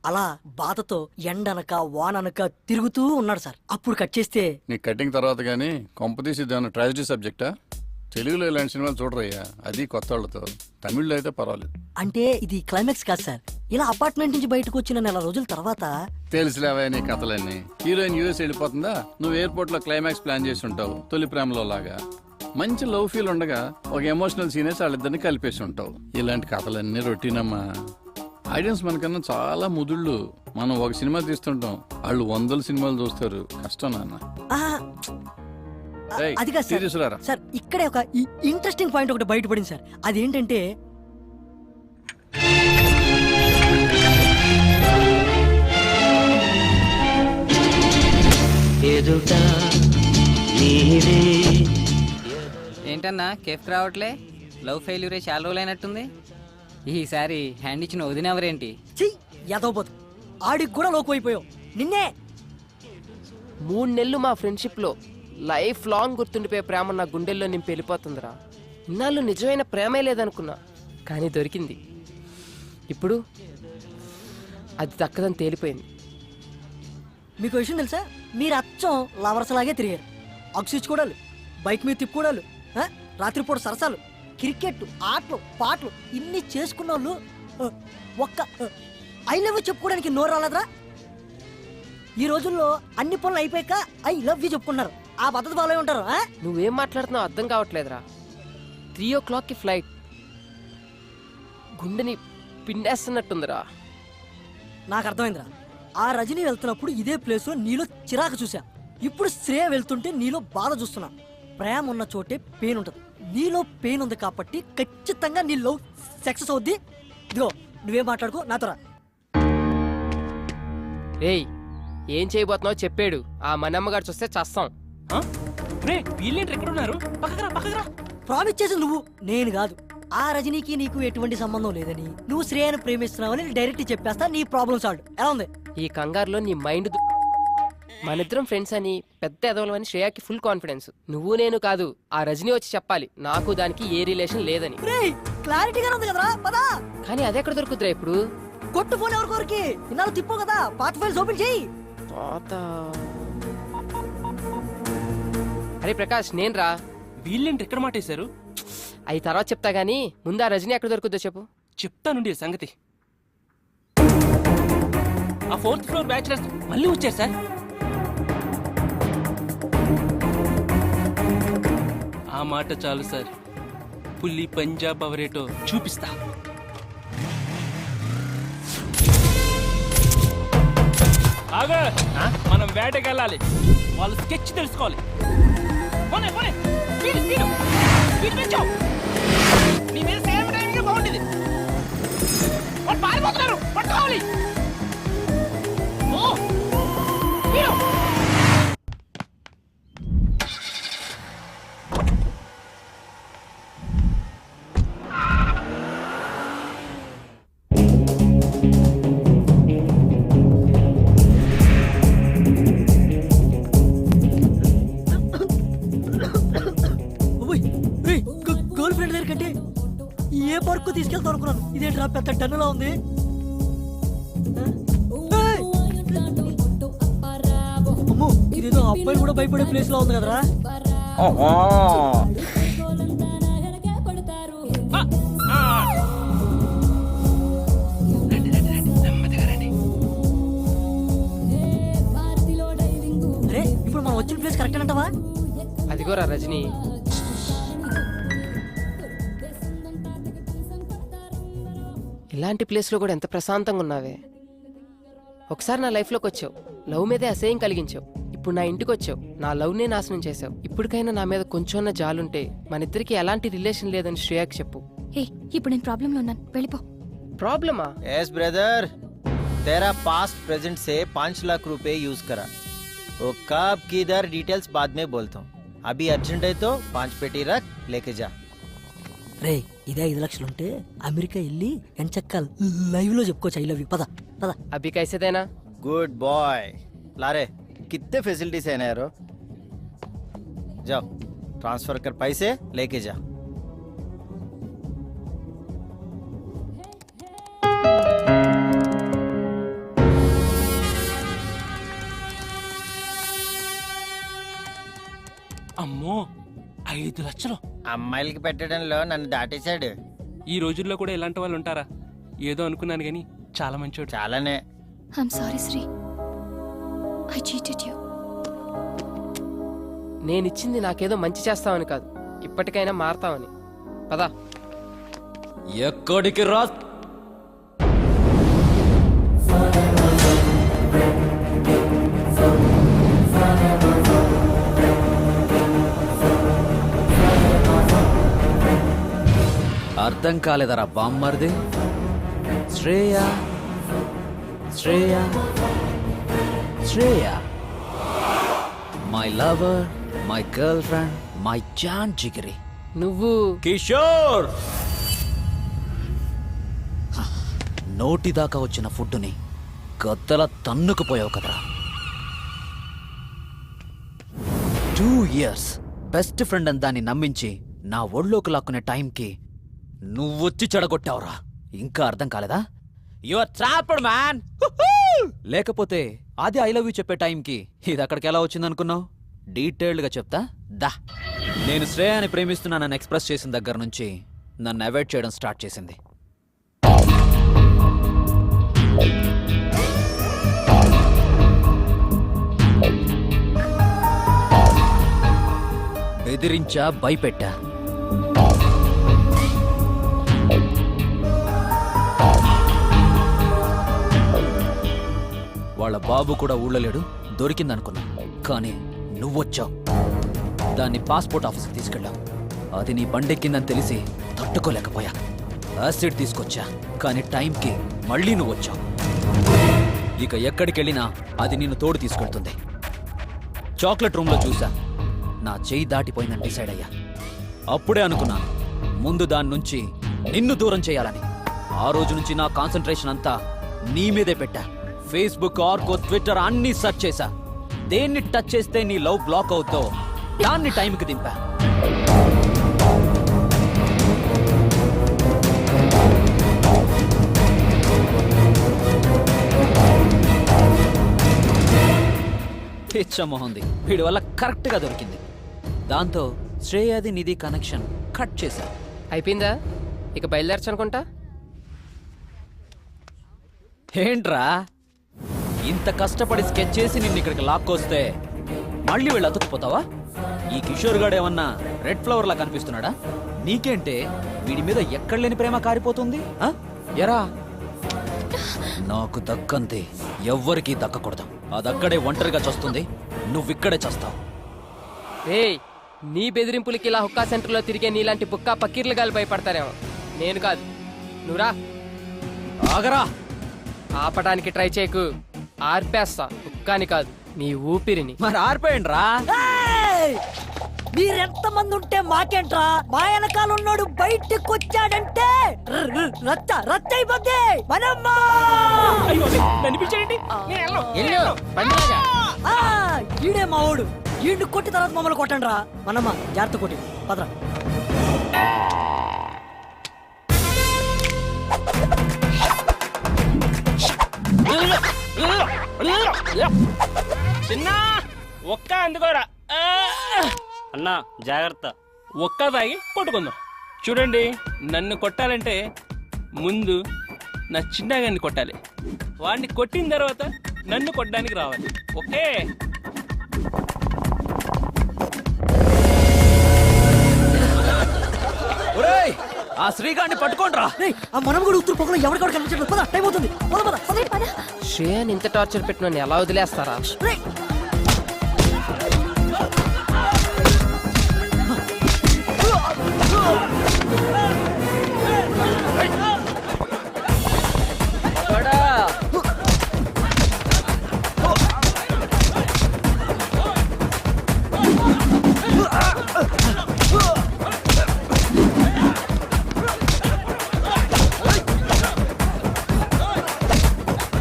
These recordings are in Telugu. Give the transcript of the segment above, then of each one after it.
అలా బాధతో ఎండనక వాననక తిరుగుతూ ఉన్నాడు సార్. అప్పుడు కట్ చేస్తే నీ కటింగ్ తర్వాత కానీ కొంపతీసి దాని ట్రాజడీ సబ్జెక్టా? తెలుగులో ఇలాంటి సినిమాలు చూడరయ్యా, అది కొత్త వాళ్ళతో. తమిళ్లో అయితే పర్వాలేదు. అంటే ఇది క్లైమాక్స్ కాదు సార్. ఇలా అపార్ట్మెంట్ నుంచి బయటకు వచ్చిన నెల రోజుల తర్వాత తెలుసులేవా నీ కథలన్నీ. హీరోయిన్ యూఎస్ వెళ్ళిపోతుందా, నువ్వు ఎయిర్పోర్ట్ లో క్లైమాక్స్ ప్లాన్ చేసి ఉంటావు, తొలి ప్రేమలో లాగా. మంచి లవ్ ఫీల్ ఉండగా ఒక ఎమోషనల్ సీనేసి వాళ్ళిద్దరిని కలిపేసి ఉంటావు. ఇలాంటి కథలన్నీ రొటీన్ అమ్మా. ఆడియన్స్ మనకన్నా చాలా ముదుళ్ళు. మనం ఒక సినిమా తీస్తుంటాం, వాళ్ళు 100 సినిమాలు చూస్తారు. కష్టం నాన్న. ఆహా, ఏయ్, అది కాదు సార్. తీసుకురారా. సార్ ఇక్కడే ఒక ఇంట్రెస్టింగ్ పాయింట్ ఒకటి బయటపడింది సార్. అదేంటంటే ఏంటన్నా కేఫ్ రావట్లే? లవ్ ఫెయిల్యూరే చాలా రోజులైనట్టుంది. ఈసారి హ్యాండ్ ఇచ్చిన వదినెవరేంటి? చెయ్యి ఎదవబోతు, ఆడికి కూడా లోకమైపోయావు. నిన్నే 3 నెలలు మా ఫ్రెండ్షిప్లో లైఫ్ లాంగ్ గుర్తుండిపోయే ప్రేమ నా గుండెల్లో నింపి వెళ్ళిపోతుందిరా. ఇన్నాళ్ళు నిజమైన ప్రేమే లేదనుకున్నా, కానీ దొరికింది. ఇప్పుడు అది దక్కదని తేలిపోయింది. మీకు విషయం తెలుసా, మీరు అచ్చం లవర్స్ లాగే తిరిగారు. అగ్సిచ్చుకోవడాలు, బైక్ మీద తిప్పుకోవడాలు, రాత్రిపూట సరసాలు, క్రికెట్ ఆటలు పాటలు ఇన్ని చేసుకున్న వాళ్ళు ఒక్క ఐ లవ్ యూ చెప్పుకోవడానికి నోరు రాలేదురా? ఈ రోజుల్లో అన్ని పనులు అయిపోయాక ఐ లవ్ యూ చెప్పుకున్నారు. ఆ పద్ధతి బాగా ఉంటారు. నువ్వేం మాట్లాడుతున్నావు అర్థం కావట్లేదురా. 3 o'clockకి ఫ్లైట్. గుండెని పిండేస్తున్నట్టుందిరా. నాకు అర్థమైందిరా. ఆ రజనీ వెళ్తున్నప్పుడు ఇదే ప్లేస్ లో నీలో చిరాకు చూసా. ఇప్పుడు శ్రేయ వెళ్తుంటే నీలో బాధ చూస్తున్నా. ప్రేమ ఉన్న చోటే పెయిన్ ఉంటుంది. నీలో పెయిన్ ఉంది కాబట్టి ఖచ్చితంగా నీలో సక్సెస్ అవుద్ది. ఇదిగో నువ్వేం మాట్లాడుకో, నాతో రా. రేయ్, ఏం చేయబోతున్నావు చెప్పాడు. ఆ మనమ్మగారు చూస్తే చస్తాం. ప్రామిస్ చేసి నువ్వు, నేను కాదు. ఆ రజనీకి నీకు ఎటువంటి సంబంధం లేదని, నువ్వు శ్రేయను ప్రేమిస్తున్నావని డైరెక్ట్ చెప్పేస్తా. నీ ప్రాబ్లమ్ సాల్వ్. ఎలా ఉంది? ఈ కంగారులో నీ మైండ్ మనిద్దరం ఫ్రెండ్స్ అని, పెద్ద ఎదవలని శ్రేయాకి ఫుల్ కాన్ఫిడెన్స్. నువ్వు నేను కాదు, ఆ రజనీ వచ్చి చెప్పాలి నాకు దానికి ఏ రిలేషన్ లేదని. క్లారిటీగా ఉంది కదరా, పదా. కానీ అదెక్కడ దొరుకుతురా ఇప్పుడు? కొట్టు ఫోన్ ఎవరికోరికి ఇన్నాళ్ళు తిప్పు కదా, పాత ఫైల్స్ ఓపెన్ చేయి. అరే ప్రకాష్, నేను రా. వీళ్ళేంటి ఎక్కడ మాటేశారు? అవి తర్వాత చెప్తా గానీ ముందు ఆ రజనీ ఎక్కడ దొరుకుతుందో చెప్పు. చెప్తానుండి సంగతి. ఆ 4th ఫ్లోర్ బ్యాచిలర్స్ మళ్ళీ వచ్చారు సార్. ఆ మాట చాలు సార్, పులి పంజాబ్ అవరేటో చూపిస్తా. ఆగా, మనం వేటకి వెళ్ళాలి. వాళ్ళు స్కెచ్ తెలుసుకోవాలి. పోనీ, పోనీ, స్పీడ్, స్పీడ్, స్పీడ్ పెంచావు. నీ మీద సేమ్ టైంగా బాగుండేది. వాళ్ళు పారిపోతున్నారు, పట్టుకోవాలి. ఓ, స్పీడ్. గర్ల్ ఫ్రెండ్ దగ్గర కంటే ఏ పార్క్ తీసుకెళ్తాను అనుకున్నాను. ఇదేంటి పెద్ద టన్నులా ఉంది. అమ్మో, ఇదేదో అబ్బాయిలు కూడా భయపడే ప్లేస్ లో ఉంది కదరా. అరే, ఇప్పుడు మనం వచ్చిన ప్లేస్ కరెక్ట్ అంటావా? అదిగోరా రజనీ. ఇలాంటి ప్లేస్లో కూడా ఎంత ప్రశాంతంగా ఉన్నావే. ఒకసారి నా లైఫ్లోకి వచ్చావు, లవ్ మీదే అసహ్యం కలిగించావు. ఇప్పుడు నా ఇంటికి వచ్చావు, నా లవ్నే నాశనం చేసావు. ఇప్పటికైనా నా మీద కొంచెం జాలుంటే మన ఇద్దరికి ఎలాంటి రిలేషన్ లేదని శ్రేయాకి చెప్పు. ఇప్పుడు నేను ప్రాబ్లంలో ఉన్నాను, వెళ్ళిపో. प्रॉब्लम? यस ब्रदर, तेरा पास्ट प्रेजेंट से 5 लाख रुपए यूज करा. वो कब किधर डिटेल्स बाद में बोलता हूँ. अभी अर्जेंट है तो 5 पेटी रख, लेके जा. రే, ఇదే 5 లక్షలుంటే అమెరికా వెళ్ళి ఎంచక్క లైవ్ లో చెప్పుకోవచ్చు ఐ లవ్ యూ. పద పద. अभी कैसे देना? Good boy. लारे कितने फैसिलिटीज है ना यारो. जाओ ट्रांसफर कर पैसे, लेके जा. అమ్మో 5 లక్షలు. అమ్మాయిలకి పెట్టడంలో నన్ను దాటేశాడు. ఈ రోజుల్లో కూడా ఇలాంటి వాళ్ళు ఉంటారా? ఏదో అనుకున్నాను గాని చాలా మంచోడు. చాలానే. I'm sorry Sri, I cheated you. నేనిచ్చింది నాకేదో మంచి చేస్తామని కాదు, ఇప్పటికైనా మారతామని. పదా. ఎక్కడికి రా? అర్థం కాలేదరా బామ్మర్ది? Shreya Shreya Shreya, my lover, my girlfriend, my జాన్ జిగిరి. నువ్వు కిషోర్! నోటి దాకా వచ్చిన ఫుడ్డుని గద్దల తన్నుకుపోయావు కదరా. 2 years బెస్ట్ ఫ్రెండ్ అని దాన్ని నమ్మించి నా ఒళ్ళోకి లాక్కునే టైంకి నువ్వొచ్చి చెడగొట్టావురా. ఇంకా అర్థం కాలేదా? Your trapped man. లేకపోతే అది ఐ లవ్ యూ చెప్పే టైంకి ఇది అక్కడికి ఎలా వచ్చిందనుకున్నావు? డీటెయిల్డ్గా చెప్తా దా. నేను శ్రేయాని ప్రేమిస్తున్నానని ఎక్స్ప్రెస్ చేసిన దగ్గర నుంచి నన్ను అవాయిడ్ చేయడం స్టార్ట్ చేసింది. బెదిరించా, భయపెట్టా. వాళ్ళ బాబు కూడా ఊళ్ళో లేడు, దొరికిందనుకున్నా. కానీ నువ్వొచ్చావు, దాన్ని పాస్పోర్ట్ ఆఫీస్కి తీసుకెళ్ళావు. అది నీ బండెక్కిందని తెలిసి తట్టుకోలేకపోయా. యాసిడ్ తీసుకొచ్చా, కానీ టైంకి మళ్ళీ నువ్వు వచ్చావు. ఇక ఎక్కడికెళ్ళినా అది నిన్ను తోడు తీసుకెళ్తుంది. చాక్లెట్ రూమ్లో చూసా, నా చెయ్యి దాటిపోయిందని డిసైడ్ అయ్యా. అప్పుడే అనుకున్నాను ముందు దాని నుంచి నిన్ను దూరం చేయాలని. ఆ రోజు నుంచి నా కాన్సంట్రేషన్ అంతా నీ మీదే పెట్టా. ఫేస్బుక్, ఆర్కో, ట్విట్టర్ అన్నీ సెర్చ్ చేశా. దేన్ని టచ్ చేస్తే నీ లవ్ బ్లాక్ అవుతో దాన్ని టైంకి దింపా. పిచ్చమోహంది, వీడి వల్ల కరెక్ట్గా దొరికింది. దాంతో శ్రేయాది నిధి కనెక్షన్ కట్ చేశా. అయిపోయిందా? ఇక బయలుదేరచ్చు అనుకుంటా. ఏంట్రా ఇంత కష్టపడి స్కెచ్ చేసి నిన్ను ఇక్కడికి లాక్కొస్తే మళ్ళీ వీళ్ళు అతుక్కుపోతావా? ఈ కిషోర్ గాడు ఏమన్నా రెడ్ ఫ్లవర్ లా కనిపిస్తున్నాడా? నీకేంటే వీడి మీద ఎక్కడ లేని ప్రేమ కారిపోతుంది. ఎరా, నాకు దక్కంతే ఎవ్వరికీ దక్కకూడదు. అదక్కడే ఒంటరిగా చస్తుంది, నువ్విక్కడే చస్తావు. ఏయ్, నీ బెదిరింపులకి ఇలా హుక్కా సెంటర్లో తిరిగే నీలాంటి బుక్కా పకీర్లు గాలి భయపడతారేమో, నేను కాదు. నువ్వురా. ఆగరా. ఆపడానికి ట్రై చేయకు, ఆర్పేస్తా. హుక్కాని కాదు, నీ ఊపిరిని. మరి ఆరిపోయండి రా. మీరెంత మంది ఉంటే మాకేంట్రా? మా వెనకాల ఉన్నాడు బయటకు వచ్చాడంటే రచ్చ రచ్చ అయిపోద్ది. మనమ్మా ఈడే మా ఓడు. ఈడు కొట్టి తర్వాత మమ్మల్ని కొట్టండి రా. మనమ్మ జాగ్రత్త కొట్టి పదరా. చిన్న ఒక్క అందుకోరా. అన్నా జాగ్రత్త. ఒక్క తాగి కొట్టుకుందాం. చూడండి, నన్ను కొట్టాలంటే ముందు నా చిన్నగాన్ని కొట్టాలి. వాడిని కొట్టిన తర్వాత నన్ను కొట్టడానికి రావాలి. ఓకే? ఒరేయ్, ఆ శ్రీగాడిని పట్టుకోండిరా. ఆ మనం కూడా ఉత్తర పొగలు ఎవరికక్కడ కనిపించలేదు. పద, టైం అవుతుంది. పద పద పద. శ్రేయాని ఇంత టార్చర్ పెట్టిన ఎలా వదిలేస్తారా?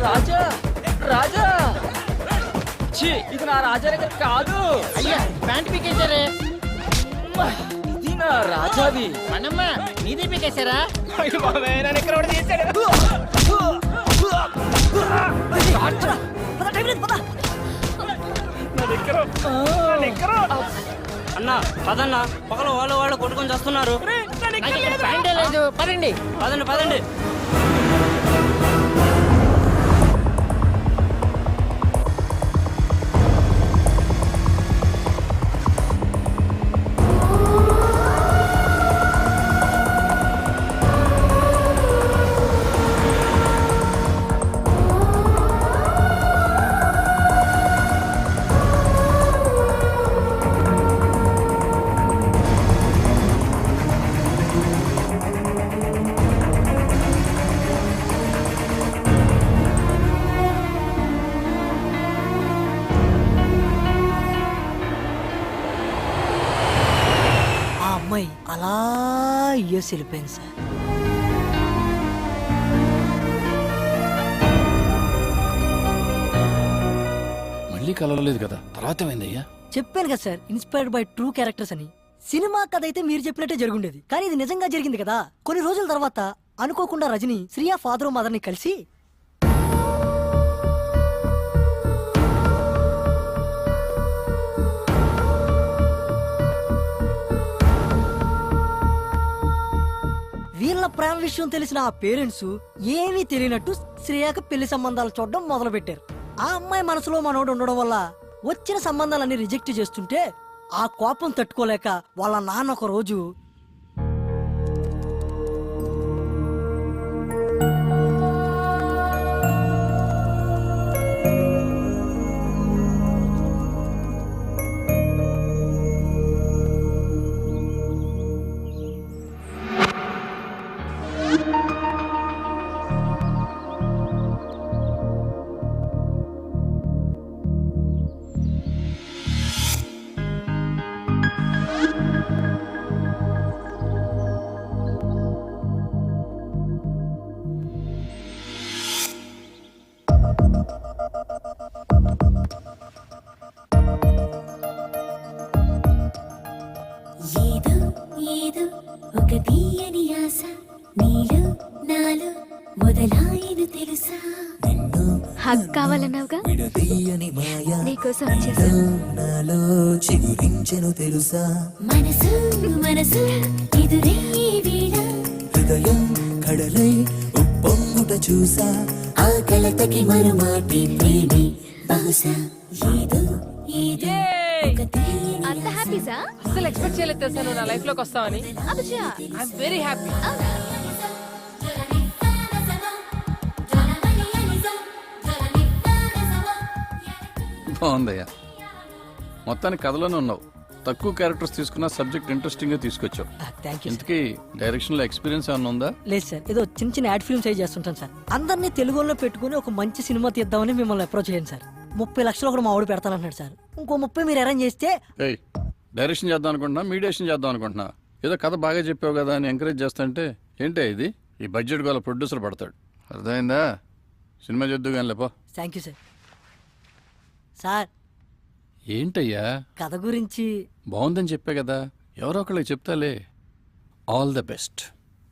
రాజా, రాజా, ఇది నా రాజానగర్ కాదు. అయ్యా, ప్యాంట్ పీకేశారే. ఇది నా రాజాది. మనమ్మ నీదే పీకేశారా? అన్న పదన్న పక్కన వాళ్ళు కొట్టుకొని చేస్తున్నారు. పదండి. పదండి. ఆ అమ్మాయి అలా యూఎస్ వెళ్ళిపోయింది సార్. మళ్ళీ కలవలేదు కదా, తర్వాత ఏమైందయ్యా? చెప్పాను కదా sir, inspired by true characters అని. సినిమా కథ అయితే మీరు చెప్పినట్టే జరుగుండేది, కానీ ఇది నిజంగా జరిగింది కదా. కొన్ని రోజుల తర్వాత అనుకోకుండా రజని శ్రియా ఫాదర్ మదర్ ని కలిసి వీళ్ళ ప్రేమ విషయం తెలిసిన ఆ పేరెంట్స్ ఏమీ తెలియనట్టు శ్రేయాకి పెళ్లి సంబంధాలు చూడడం మొదలు పెట్టారు. ఆ అమ్మాయి మనసులో మనోడు ఉండడం వల్ల వచ్చిన సంబంధాలన్నీ రిజెక్ట్ చేస్తుంటే ఆ కోపం తట్టుకోలేక వాళ్ళ నాన్న ఒక రోజు ఏదో ఒక తీయని ఆశ నీలో నాలో మొదలాయను తెలుసా. హగ్ కావాలన్నావుగా, నీకోసం వచ్చేసా. మనసు మనసు ఎదురే వేళ హృదయం కడలై ఉప్పొంగుట చూసా. ఆ కలతకి మరుమాటి ప్రేమి బహుశా ఏదో ఒక తీయని అంత హ్యాపీసా? అసలు ఎక్స్పెక్ట్ చేయలేదు తెలుసా నువ్వు నా లైఫ్ లోకి వస్తావని. అబ్బా, ఐఎమ్ వెరీ హ్యాపీ. బాగుందయ్యా, మొత్తానికి కథలోనే ఉన్నావు. తక్కువ క్యారెక్టర్స్ తీసుకున్న సబ్జెక్ట్ ఇంట్రెస్టింగ్ గా తీసుకొచ్చావు. Thank you. ఇంతకీ డైరెక్షన్ లో ఎక్స్పీరియన్స్ ఏమైనా ఉందా? లేదు సార్, ఏదో చిన్న చిన్న యాడ్ ఫిల్మ్స్ అయి చేస్తుంటాను సార్. అందరినీ తెలుగులో పెట్టుకుని ఒక మంచి సినిమా తీద్దామని మిమ్మల్ని అప్రోచ్ చేయండి సార్. 30 లక్షలు ఒకటి మా ఆవిడ పెడతానంటున్నాడు సార్. ఇంకో 30 మీరు అరేంజ్ చేస్తే. ఏయ్, డైరెక్షన్ చేద్దాం అనుకుంటున్నా, మీడియేషన్ చేద్దాం అనుకుంటున్నా. ఏదో కథ బాగా చెప్పావు కదా అని ఎంకరేజ్ చేస్తాంటే ఏంటే ఇది? ఈ బడ్జెట్ గల ప్రొడ్యూసర్ పడతాడు. అర్థమైందా? సినిమా చేద్దు కానీ లేపో. Thank you sir. సార్, ఏంటయ్యా కథ గురించి బాగుందని చెప్పే కదా, ఎవరో ఒకళ్ళకి చెప్తాలే. All the best.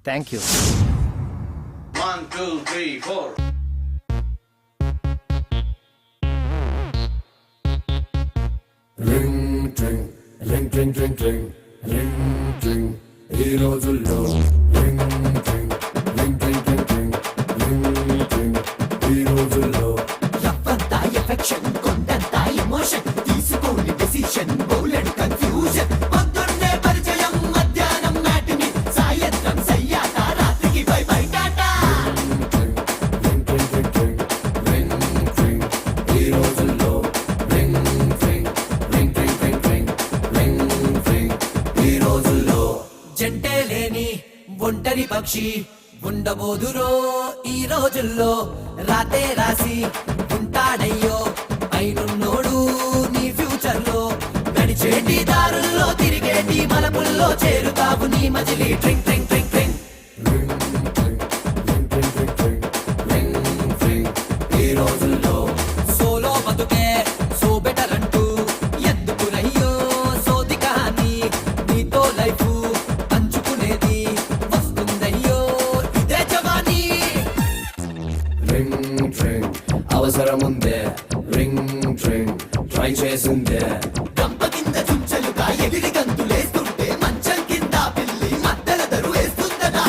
Thank you. 1 2 3 4 ఈ రోజుల్లో ఈ రోజుల్లో ఎఫెక్షన్ కొండంత ఎమోషన్ తీసుకోండి డెసిషన్ బౌలెడ్ కన్ఫ్యూజన్. పొద్దున్నే పరిచయం, మధ్యాహ్నం మ్యాటిని, సాయంత్రం సయ్యాట, రాత్రికి బై బై టాటా. ఈ రోజుల్లో ఈ రోజుల్లో జంటే లేని ఒంటరి పక్షి ఉండబోదురో. ఈ రోజుల్లో రాతే రాసి ఉంటాడయ్యో అయినున్నోడు నీ ఫ్యూచర్ లో. నడిచేటి దారుల్లో తిరిగేటి మలపుల్లో చేరుతావు నీ మజిలీ. ట్రింగ్ ట్రింగ్ ట్రింగ్ ట్రింగ్. ఈ రోజుల్లో సోలో బతుకే సో బెటర్ అంటూ ఎందుకునయ్యో సోది కహాని. నీతో లైఫ్ పంచుకునేది వస్తుందయ్యో ఇదే జవానీ. అవసరముందే రింగ్ ట్రింగ్ ట్రై చేసిందే గంప కింద చుంచలుగా ఎగిరి గంతులేస్తుంటే మంచం కింద పిల్లి మద్దల దరు వేస్తుందనా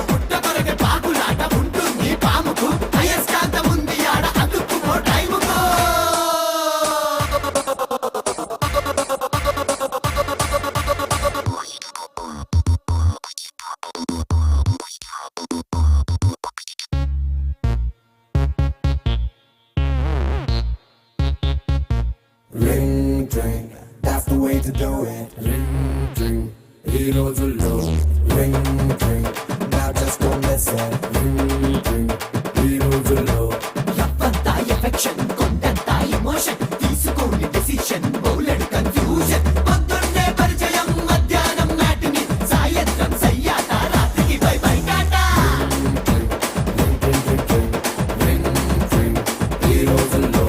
పుట్టకొరకే పాకులాట ఉంటుంది పాముకు అయస్కాంతం ఉంది ఆడ అతుక్కుపో టైముకో Ring drink, that's the way to do it. Ring drink, ఈ రోజుల్లో ring drink, now just don't miss it. Ring drink, ఈ రోజుల్లో ఎవ్వంతా ఎఫెక్షన్ కొండంతా ఎమోషన్ తీసుకోని డెసిషన్ బౌలెడు కన్ఫ్యూజన్ పొద్దున్నే పరిచయం మధ్యాహ్నం మ్యాటిని సాయంత్రం సయ్యాట రాత్రికి బై బై టాటా ఈ రోజుల్లో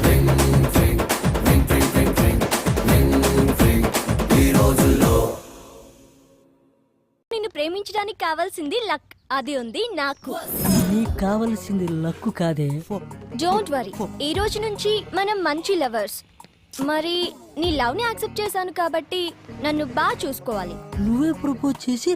ring drink, ring drink, ring drink, ring drink, ఈ రోజుల్లో నిన్ను ప్రేమించడానికి కావాల్సింది లక్, అది ఉంది నాకు. నీకు కావలసింది లక్కు కాదే. డోంట్ వరీ, ఈ రోజు నుంచి మనం మంచి లవర్స్. మరి నీ లవ్ ని యాక్సెప్ట్ చేశాను కాబట్టి నన్ను బాగా చూసుకోవాలి. నువ్వే ప్రపోజ్ చేసి